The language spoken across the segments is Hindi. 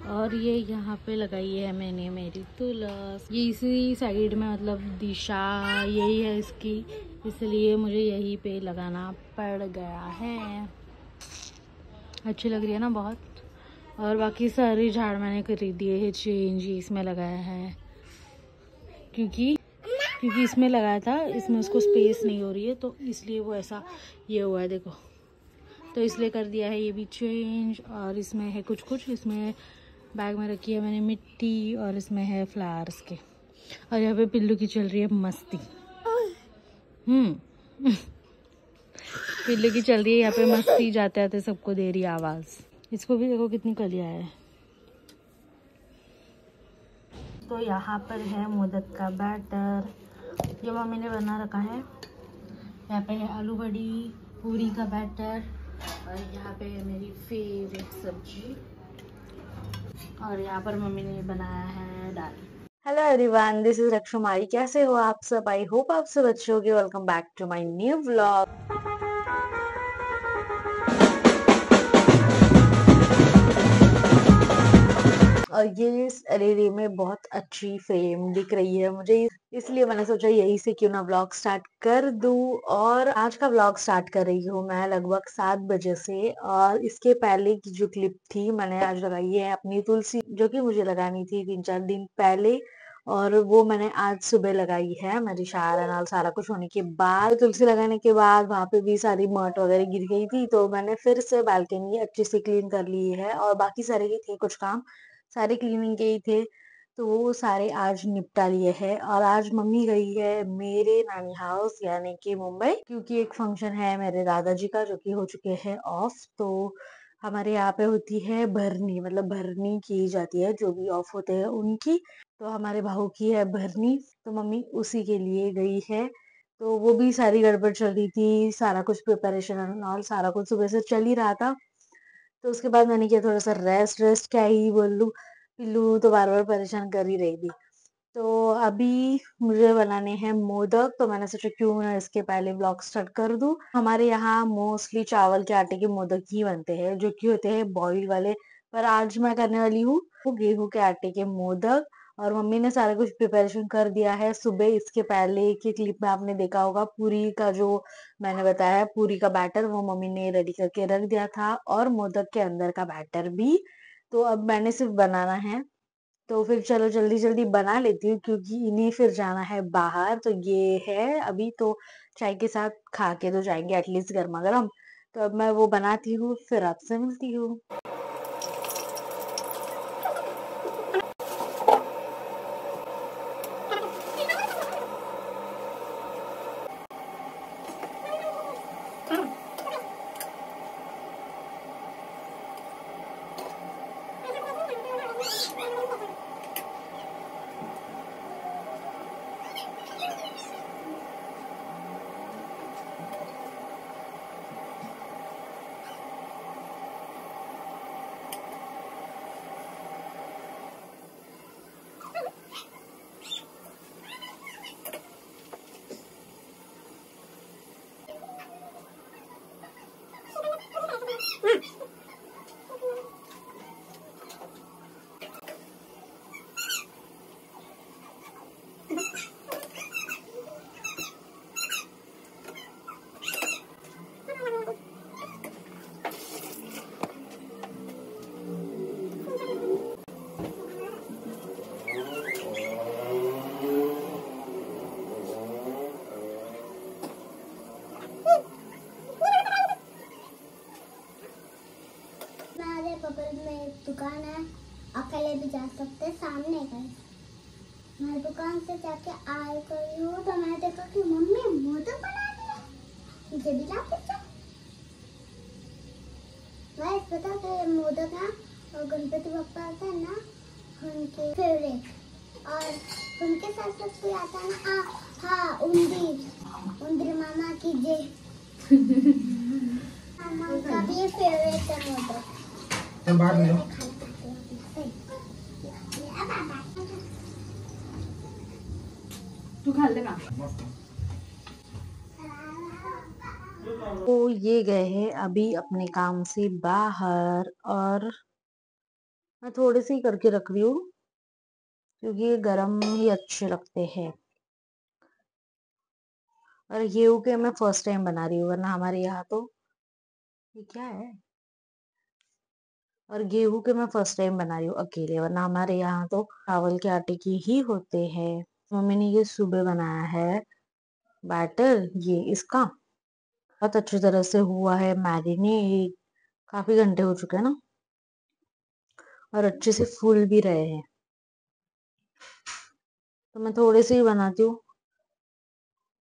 और ये यहाँ पे लगाई है मैंने मेरी तुलस। ये इसी साइड में मतलब दिशा यही है इसकी, इसलिए मुझे यहीं पे लगाना पड़ गया है। अच्छी लग रही है ना बहुत। और बाकी सारी झाड़ मैंने खरीद दिए है, चेंज इसमें लगाया है क्योंकि इसमें लगाया था, इसमें उसको स्पेस नहीं हो रही है तो इसलिए वो ऐसा ये हुआ है देखो, तो इसलिए कर दिया है ये भी चेंज। और इसमें है कुछ इसमें बैग में रखी है मैंने मिट्टी, और इसमें है फ्लावर्स के। और यहाँ पे पिल्लू की चल रही है मस्ती। पिल्लू की चल रही है यहाँ पे मस्ती, जाते आते सबको दे रही है आवाज। इसको भी देखो कितनी कलियां है। तो यहाँ पर है मोदक का बैटर जो मम्मी ने बना रखा है। यहाँ पे है आलू बड़ी पूरी का बैटर, और यहाँ पे है मेरी फेवरेट सब्जी, और यहाँ पर मम्मी ने बनाया है दाल। Hello everyone, this is Rakshumari. कैसे हो आप सब? आई होप आप सब अच्छे होंगे। Welcome back to my new vlog. और ये इस एलईडी में बहुत अच्छी फ्रेम दिख रही है मुझे, इसलिए मैंने सोचा यही से क्यों ना व्लॉग स्टार्ट कर दूं। और आज का व्लॉग स्टार्ट कर रही हूँ मैं लगभग 7 बजे से। और इसके पहले की जो क्लिप थी मैंने आज लगाई है अपनी तुलसी, जो कि मुझे लगानी थी 3-4 दिन पहले, और वो मैंने आज सुबह लगाई है। मेरी शायर एंड ऑल सारा कुछ होने के बाद, तुलसी लगाने के बाद वहां पे भी सारी मट वगैरह गिर गई थी, तो मैंने फिर से बालकनी अच्छे से क्लीन कर ली है। और बाकी सारे ही थे कुछ काम, सारे क्लीनिंग के ही थे, तो वो सारे आज निपटा लिए हैं। और आज मम्मी गई है मेरे नानी हाउस यानी कि मुंबई, क्योंकि एक फंक्शन है मेरे दादाजी का जो कि हो चुके हैं ऑफ। तो हमारे यहाँ पे होती है भरनी, मतलब भरनी की जाती है जो भी ऑफ होते हैं उनकी। तो हमारे भाऊ की है भरनी, तो मम्मी उसी के लिए गई है। तो वो भी सारी गड़बड़ चल रही थी, सारा कुछ प्रिपरेशन और सारा कुछ सुबह से चल ही रहा था। तो उसके बाद मैंने किया थोड़ा सा रेस्ट क्या ही बोल लूं, पिल्लू तो बार बार परेशान कर ही रही थी। तो अभी मुझे बनाने हैं मोदक, तो मैंने सोचा क्यों ना इसके पहले ब्लॉग स्टार्ट कर दूं। हमारे यहाँ मोस्टली चावल के आटे के मोदक ही बनते हैं जो कि होते हैं बॉईल वाले, पर आज मैं करने वाली हूँ वो गेहूं के आटे के मोदक। और मम्मी ने सारा कुछ प्रिपरेशन कर दिया है सुबह। इसके पहले की क्लिप में आपने देखा होगा पूरी का जो मैंने बताया, पूरी का बैटर वो मम्मी ने रेडी करके रख दिया था, और मोदक के अंदर का बैटर भी। तो अब मैंने सिर्फ बनाना है, तो फिर चलो जल्दी जल्दी बना लेती हूँ क्योंकि इन्हें फिर जाना है बाहर। तो ये है अभी तो चाय के साथ खा के तो जाएंगे एटलीस्ट गर्मा गर्म। तो अब मैं वो बनाती हूँ, फिर आपसे मिलती हूँ। बगल में एक दुकान है, अकेले भी जा सकते, सामने का। मैं दुकान से जाके आई गई हूँ तो मैंने देखा कि मम्मी मोदक बना दिया, मुझे भी ला के दो। मैं पता कि मोदक ना और गणपति बप्पा आता है ना उनके फेवरेट, और उनके साथ साथ कोई आता है ना, हाँ उंदीर मामा की जय। मामा का भी फेवरेट है मोदक। बाहर ले लो। तू खा लेना। तो ये गए हैं अभी अपने काम से बाहर, और मैं थोड़े से ही करके रख रही हूँ क्योंकि ये गरम ही अच्छे लगते हैं। और गेहूं के मैं फर्स्ट टाइम बना रही हूँ, वरना हमारे यहाँ तो ये क्या है। और गेहूं के मैं फर्स्ट टाइम बना रही हूँ अकेले, वरना हमारे यहाँ तो चावल के आटे की ही होते हैं। मम्मी ने ये सुबह बनाया है बैटर, ये इसका बहुत अच्छी तरह से हुआ है मैरिनेट। काफी घंटे हो चुके हैं ना, और अच्छे से फूल भी रहे हैं। तो मैं थोड़े से ही बनाती हूँ,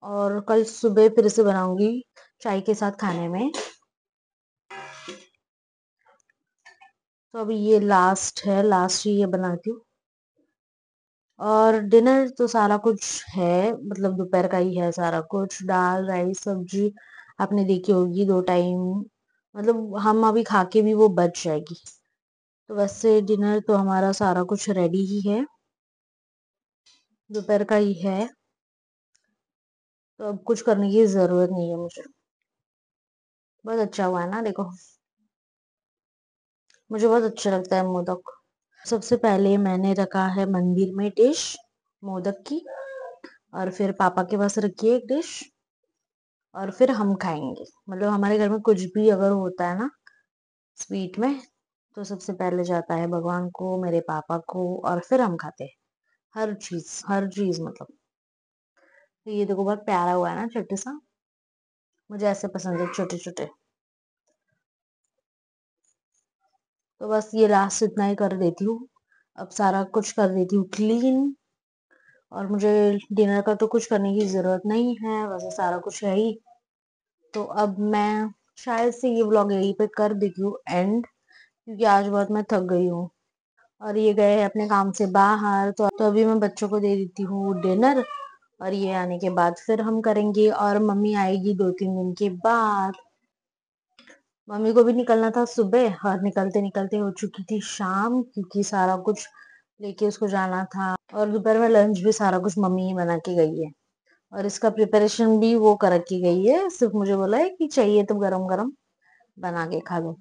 और कल सुबह फिर से बनाऊंगी चाय के साथ खाने में। तो अभी ये लास्ट है, लास्ट ही ये बनाती हूँ। और डिनर तो सारा कुछ है, मतलब दोपहर का ही है सारा कुछ। दाल, राइस, सब्जी आपने देखी होगी 2 टाइम, मतलब हम अभी खा के भी वो बच जाएगी। तो वैसे डिनर तो हमारा सारा कुछ रेडी ही है, दोपहर का ही है। तो अब कुछ करने की जरूरत नहीं है मुझे। बहुत अच्छा हुआ है ना, देखो। मुझे बहुत अच्छा लगता है मोदक। सबसे पहले मैंने रखा है मंदिर में डिश मोदक की, और फिर पापा के पास रखी है एक डिश, और फिर हम खाएंगे। मतलब हमारे घर में कुछ भी अगर होता है ना स्वीट में, तो सबसे पहले जाता है भगवान को, मेरे पापा को, और फिर हम खाते हैं। हर चीज, हर चीज मतलब। तो ये देखो बहुत प्यारा हुआ है ना, छोटे सा। मुझे ऐसे पसंद है, छोटे छोटे। तो बस ये लास्ट इतना ही कर देती हूँ। अब सारा कुछ कर देती हूँ क्लीन। और मुझे डिनर का तो कुछ करने की जरूरत नहीं है, वैसे सारा कुछ है ही। तो अब मैं शायद से ये व्लॉग यहीं पे कर देती हूँ एंड, क्योंकि आज बहुत मैं थक गई हूँ। और ये गए हैं अपने काम से बाहर, तो अभी मैं बच्चों को दे देती हूँ डिनर। और ये आने के बाद फिर हम करेंगे, और मम्मी आएगी 2-3 दिन के बाद। मम्मी को भी निकलना था सुबह, और निकलते निकलते हो चुकी थी शाम, क्योंकि सारा कुछ लेके उसको जाना था। और दोपहर में लंच भी सारा कुछ मम्मी ही बना के गई है, और इसका प्रिपरेशन भी वो कर के गई है। सिर्फ मुझे बोला है कि चाहिए तो गरम गरम बना के खा लो।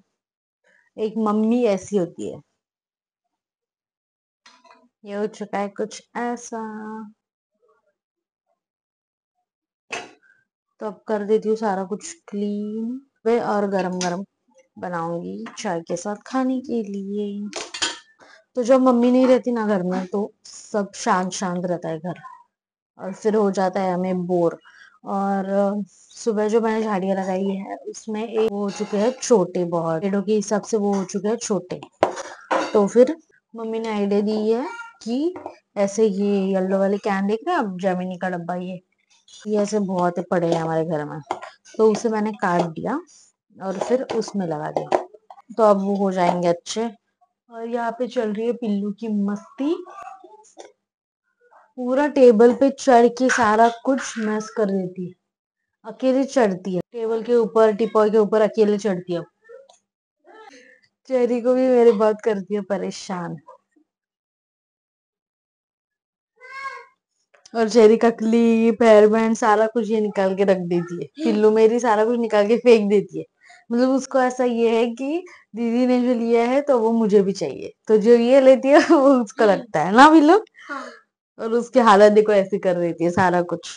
एक मम्मी ऐसी होती है। ये हो चुका है कुछ ऐसा। तो अब कर देती हूँ सारा कुछ क्लीन वे, और गरम गरम बनाऊंगी चाय के साथ खाने के लिए। तो जब मम्मी नहीं रहती ना घर में, तो सब शांत शांत रहता है घर, और फिर हो जाता है हमें बोर। और सुबह जो मैंने झाड़ियाँ लगाई है उसमें एक वो हो चुके हैं छोटे, बहुत पेड़ों के हिसाब से वो हो चुके हैं छोटे। तो फिर मम्मी ने आइडिया दी है कि ऐसे ये येलो वाले कैन देख रहे हैं आप, जेमिनी का डब्बा, ये ऐसे बहुत पड़े हैं हमारे घर में। तो उसे मैंने काट दिया और फिर उसमें लगा दिया, तो अब वो हो जाएंगे अच्छे। और यहाँ पे चल रही है पिल्लू की मस्ती। पूरा टेबल पे चढ़ के सारा कुछ मैस कर देती है। अकेले चढ़ती है टेबल के ऊपर, टिपॉय के ऊपर अकेले चढ़ती है। चेरी को भी मेरे बहुत करती है परेशान। और चेरी का क्लिप, हेयर बैंड, सारा कुछ ये निकाल के रख देती है। पिल्लू मेरी सारा कुछ निकाल के फेंक देती है। मतलब उसको ऐसा ये है कि दीदी ने जो लिया है तो वो मुझे भी चाहिए, तो जो ये लेती है वो उसको लगता है ना पिल्लू। हाँ। और उसकी हालत देखो ऐसी कर देती है सारा कुछ,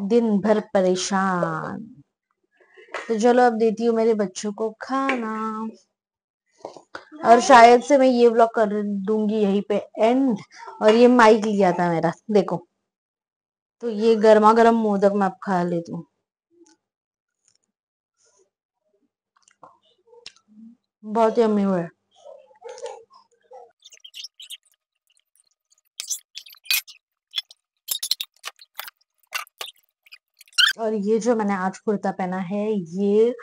दिन भर परेशान। तो चलो अब देती हूँ मेरे बच्चों को खाना, और शायद से मैं ये व्लॉग कर दूंगी यहीं पे एंड। और ये माइक लिया था मेरा, देखो। तो ये गर्मा गर्म मोदक मैं अब खा लेती हूँ। बहुत यम्मी हुआ है। और ये जो मैंने आज कुर्ता पहना है, ये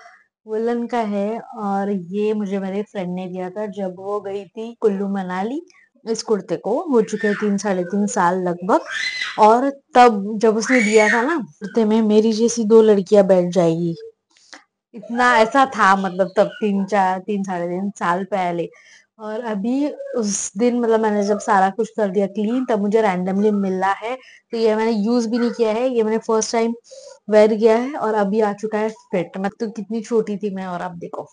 वुलन का है, और ये मुझे मेरे फ्रेंड ने दिया था जब वो गई थी कुल्लू मनाली। इस कुर्ते को हो चुके हैं 3-3.5 साल लगभग। और तब जब उसने दिया था ना, कुर्ते में मेरी जैसी 2 लड़कियां बैठ जाएगी, इतना ऐसा था। मतलब तब 3-4 3 साढ़े 3 साल पहले। और अभी उस दिन, मतलब मैंने जब सारा कुछ कर दिया क्लीन, तब मुझे रैंडमली मिला है। तो ये मैंने यूज भी नहीं किया है, ये मैंने फर्स्ट टाइम वेयर किया है, और अभी आ चुका है फिट। मैं तो कितनी छोटी थी मैं, और अब देखो।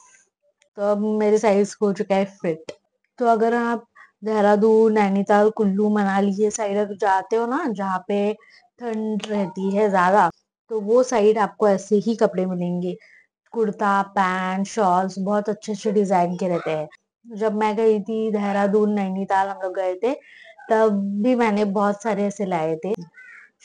तो अब मेरे साइज हो चुका है फिट। तो अगर आप देहरादून, नैनीताल, कुल्लू, मनाली ये साइड अगर जाते हो ना, जहाँ पे ठंड रहती है ज़्यादा, तो वो साइड आपको ऐसे ही कपड़े मिलेंगे। कुर्ता, पैंट, शॉल्स बहुत अच्छे-अच्छे डिज़ाइन के रहते हैं। जब मैं गई थी देहरादून, नैनीताल हम लोग गए थे, तब भी मैंने बहुत सारे ऐसे लाए थे।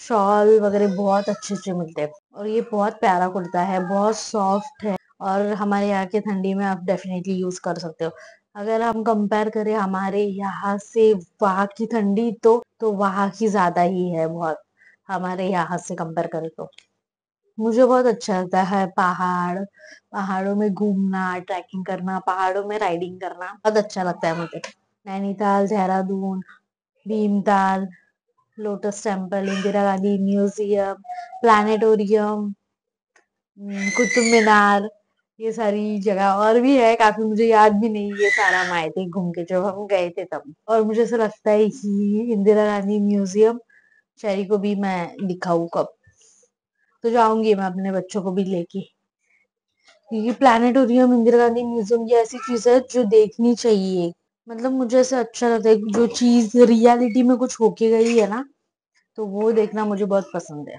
शॉल वगैरह बहुत अच्छे-अच्छे मिलते हैं और ये बहुत प्यारा कुर्ता है, बहुत सॉफ्ट है और हमारे यहाँ की ठंडी में आप डेफिनेटली यूज़ कर सकते हो। अगर हम कंपेयर करें हमारे यहाँ से वहाँ की ठंडी तो वहाँ की ज़्यादा ही है बहुत, हमारे यहाँ से कंपेयर करें तो। मुझे बहुत अच्छा लगता है पहाड़ों में घूमना, ट्रैकिंग करना, पहाड़ों में राइडिंग करना बहुत अच्छा लगता है मुझे। Nainital, Dehradun, Bhimtal, lotus temple, Indira Gandhi museum, planetarium, Qutub Minar, ये सारी जगह और भी है काफी, मुझे याद भी नहीं ये सारा हम आए थे घूम के जब हम गए थे तब। और मुझे ऐसा लगता है कि इंदिरा गांधी म्यूजियम शहरी को भी मैं दिखाऊं कब, तो जाऊंगी मैं अपने बच्चों को भी लेके, क्योंकि प्लानिटोरियम, इंदिरा गांधी म्यूजियम ये ऐसी चीज है जो देखनी चाहिए। मतलब मुझे ऐसा अच्छा लगता है कि जो चीज रियलिटी में कुछ होके गई है ना, तो वो देखना मुझे बहुत पसंद है।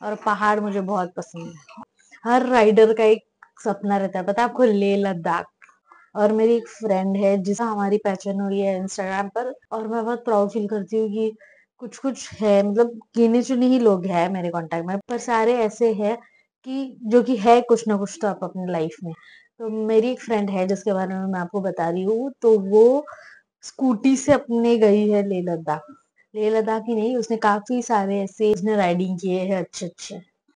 और पहाड़ मुझे बहुत पसंद है। हर राइडर का एक सपना रहता है, पता है आपको, लेह लद्दाख। और मेरी एक फ्रेंड है जिसका हमारी पहचान हुई है इंस्टाग्राम पर, और मैं बहुत प्राउड फील करती हूँ कि कुछ कुछ है, मतलब गिने चुने ही लोग हैं मेरे कांटेक्ट में, पर सारे ऐसे हैं कि जो कि है कुछ ना कुछ तो आप अपनी लाइफ में। तो मेरी एक फ्रेंड है जिसके बारे में मैं आपको बता रही हूँ, तो वो स्कूटी से अपने गई है लेह लद्दाख। लेह लद्दाख ही नहीं, उसने काफी सारे ऐसे उसने राइडिंग किए हैं अच्छे अच्छे।